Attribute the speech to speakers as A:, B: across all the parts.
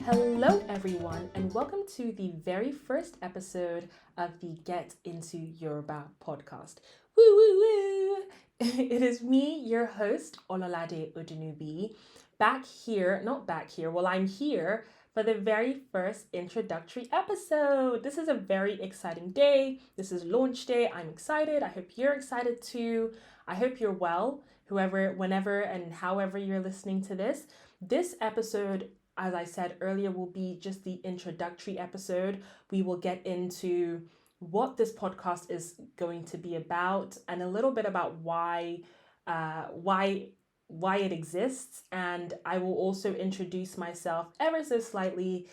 A: Hello, everyone, and welcome to the very first episode of the Get Into Yoruba podcast. Woo, woo, woo! It is me, your host, Ololade Odunubi, I'm here for the very first introductory episode. This is a very exciting day. This is launch day. I'm excited. I hope you're excited too. I hope you're well, whoever, whenever, and however you're listening to this. This episode, as I said earlier, will be just the introductory episode. We will get into what this podcast is going to be about and a little bit about why it exists, and I will also introduce myself ever so slightly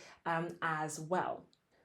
A: as well.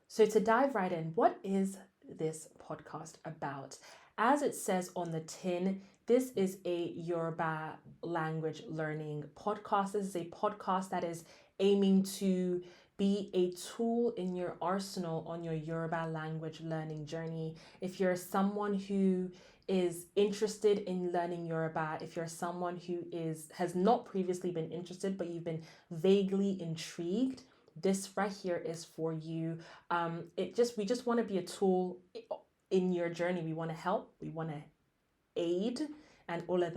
A: So to dive right in, what is this podcast about? As it says on the tin, this is a Yoruba language learning podcast. This is a podcast that is aiming to be a tool in your arsenal on your Yoruba language learning journey. If you're someone who is interested in learning Yoruba, if you're someone who has not previously been interested but you've been vaguely intrigued, this right here is for you. We just want to be a tool in your journey. We want to help, we want to aid, and all of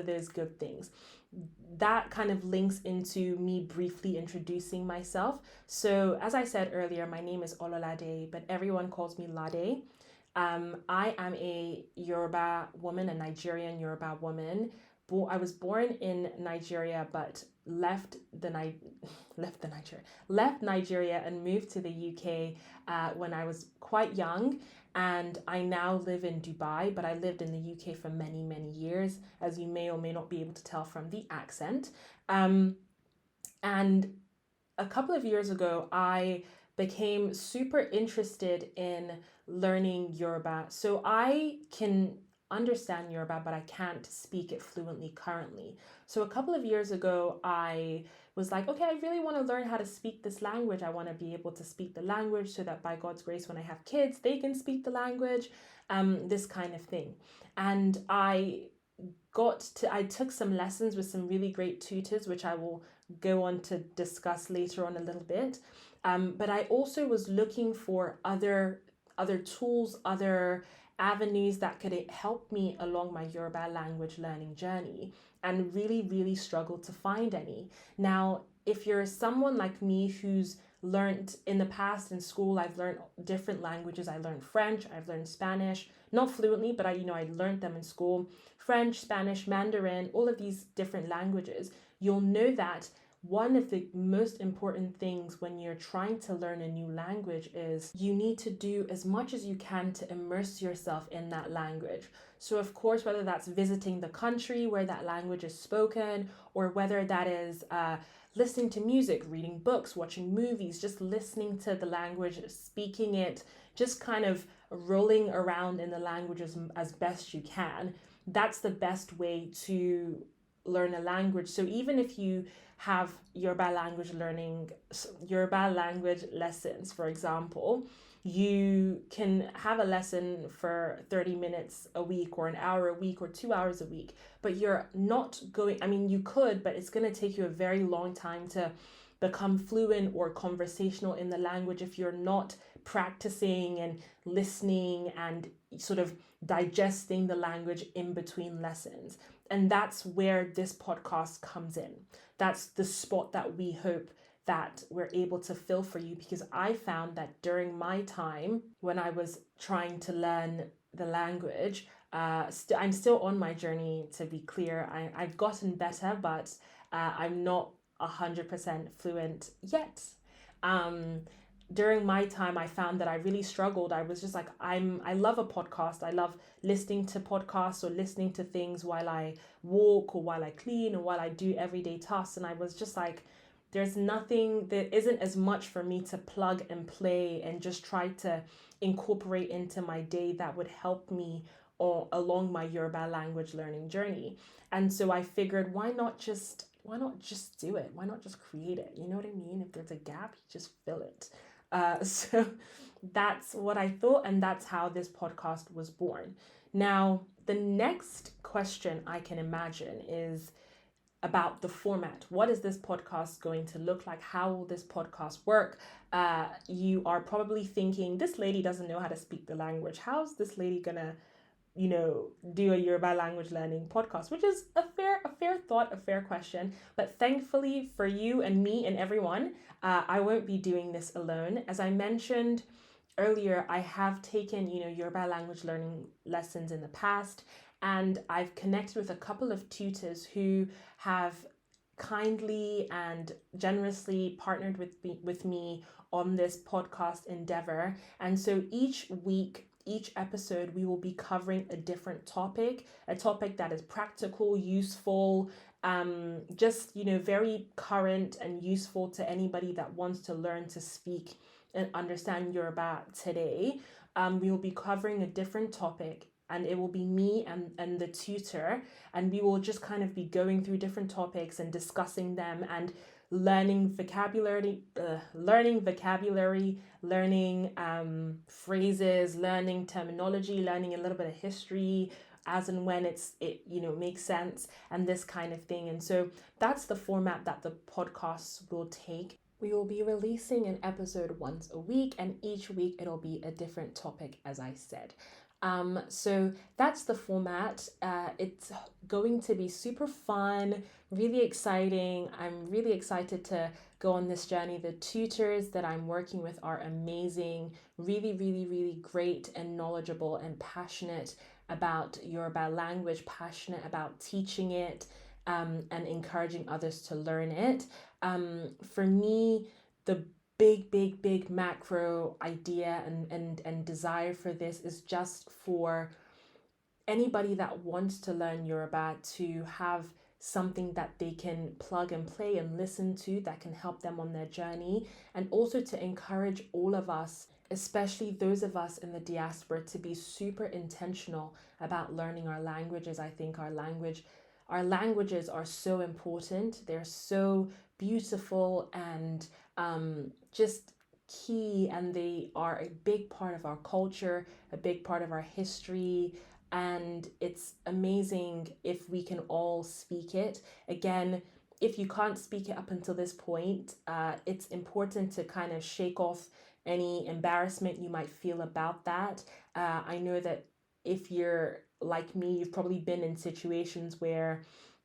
A: those good things. That kind of links into me briefly introducing myself. So as I said earlier, my name is Ololade, but everyone calls me Lade. I am a Yoruba woman, a Nigerian Yoruba woman. I was born in Nigeria, but left Nigeria and moved to the UK when I was quite young. And I now live in Dubai, but I lived in the UK for many, many years, as you may or may not be able to tell from the accent. And a couple of years ago, I became super interested in learning Yoruba. So I can understand Yoruba, but I can't speak it fluently currently. So a couple of years ago, I was like, okay, I really want to learn how to speak this language. I want to be able to speak the language so that by God's grace, when I have kids, they can speak the language, this kind of thing. And I took some lessons with some really great tutors, which I will go on to discuss later on a little bit. But I also was looking for other tools, other avenues that could help me along my Yoruba language learning journey, and really, really struggled to find any. Now, if you're someone like me who's learned in the past in school, I've learned different languages. I learned French, I've learned Spanish, not fluently, but I learned them in school. French, Spanish, Mandarin, all of these different languages. You'll know that one of the most important things when you're trying to learn a new language is you need to do as much as you can to immerse yourself in that language. So of course, whether that's visiting the country where that language is spoken, or whether that is listening to music, reading books, watching movies, just listening to the language, speaking it, just kind of rolling around in the language as best you can. That's the best way to learn a language. So even if you have Yoruba language lessons, for example, you can have a lesson for 30 minutes a week or an hour a week or 2 hours a week, but you're not going, you could, but it's going to take you a very long time to become fluent or conversational in the language if you're not practicing and listening and sort of digesting the language in between lessons. And that's where this podcast comes in. That's the spot that we hope that we're able to fill for you, because I found that during my time when I was trying to learn the language, I'm still on my journey, to be clear. I've gotten better, but I'm not 100% fluent yet. During my time, I found that I really struggled. I was just like, I love a podcast. I love listening to podcasts or listening to things while I walk or while I clean or while I do everyday tasks. And I was just like, there isn't as much for me to plug and play and just try to incorporate into my day that would help me along my Yoruba language learning journey. And so I figured, why not just do it? Why not just create it? You know what I mean? If there's a gap, you just fill it. So that's what I thought, and that's how this podcast was born. Now, the next question I can imagine is, about the format. What is this podcast going to look like? How will this podcast work? You are probably thinking, this lady doesn't know how to speak the language. How's this lady gonna, do a Yoruba language learning podcast? Which is a fair thought, a fair question. But thankfully for you and me and everyone, I won't be doing this alone. As I mentioned earlier, I have taken, Yoruba language learning lessons in the past, and I've connected with a couple of tutors who have kindly and generously partnered with me on this podcast endeavor. And so each week, each episode, we will be covering a different topic, a topic that is practical, useful, just, very current and useful to anybody that wants to learn to speak and understand Yoruba today. We will be covering a different topic, and it will be me and the tutor, and we will just kind of be going through different topics and discussing them and learning vocabulary, learning phrases, learning terminology, learning a little bit of history as and when it makes sense, and this kind of thing. And so that's the format that the podcasts will take. We will be releasing an episode once a week, and each week it'll be a different topic, as I said. So that's the format. It's going to be super fun, really exciting. I'm really excited to go on this journey. The tutors that I'm working with are amazing, really, really, really great and knowledgeable and passionate about Yoruba language, passionate about teaching it, and encouraging others to learn it. For me, the big macro idea and desire for this is just for anybody that wants to learn Yoruba to have something that they can plug and play and listen to that can help them on their journey, and also to encourage all of us, especially those of us in the diaspora, to be super intentional about learning our languages. I think our languages are so important. They're so beautiful and just key, and they are a big part of our culture, a big part of our history. And it's amazing if we can all speak it. Again, if you can't speak it up until this point, it's important to kind of shake off any embarrassment you might feel about that. I know that if you're like me, you've probably been in situations where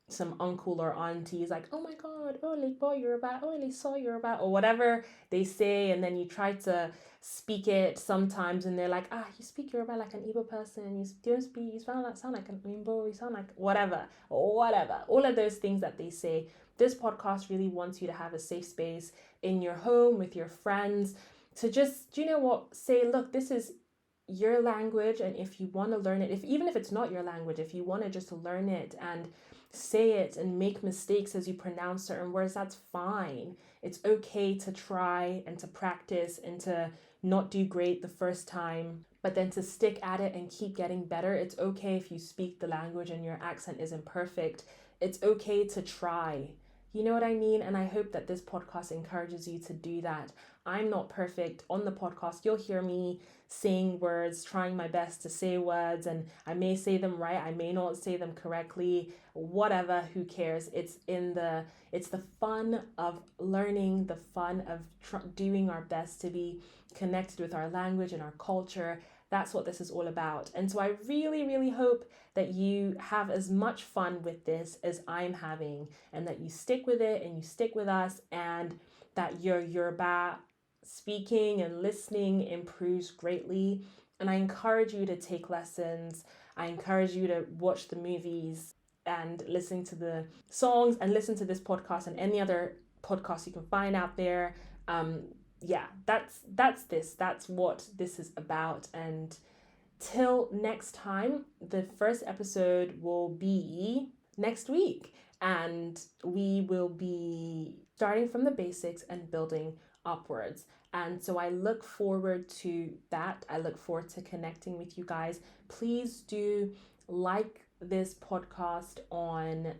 A: some uncle or auntie is like, oh my god, oh like boy Yoruba, oh like saw Yoruba, or whatever they say, and then you try to speak it sometimes and they're like, you speak Yoruba like an Igbo person, you don't speak, you sound like an Imbo, you sound like whatever, all of those things that they say. This podcast really wants you to have a safe space in your home with your friends to just, say, look, this is your language, and if you want to learn it, even if it's not your language, if you want to just learn it and say it and make mistakes as you pronounce certain words, that's fine. It's okay to try and to practice and to not do great the first time, but then to stick at it and keep getting better. It's okay if you speak the language and your accent isn't perfect. It's okay to try. You know what I mean? And I hope that this podcast encourages you to do that. I'm not perfect. On the podcast, you'll hear me saying words, trying my best to say words, and I may say them right, I may not say them correctly, whatever, who cares? It's the fun of learning, the fun of doing our best to be connected with our language and our culture. That's what this is all about. And so I really, really hope that you have as much fun with this as I'm having, and that you stick with it and you stick with us, and that your Yoruba speaking and listening improves greatly. And I encourage you to take lessons. I encourage you to watch the movies and listen to the songs and listen to this podcast and any other podcast you can find out there. That's what this is about. And till next time, the first episode will be next week, and we will be starting from the basics and building upwards. And so I look forward to that. I look forward to connecting with you guys. Please do like this podcast on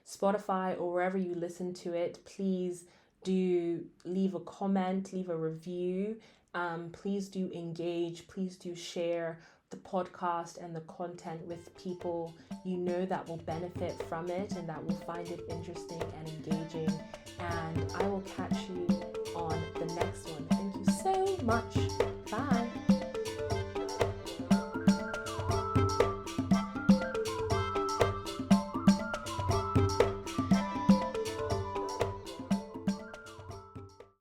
A: Spotify or wherever you listen to it. Please do leave a comment, leave a review. Please do engage. Please do share the podcast and the content with people you know that will benefit from it and that will find it interesting and engaging. And I will catch you on the next one. Thank you so much.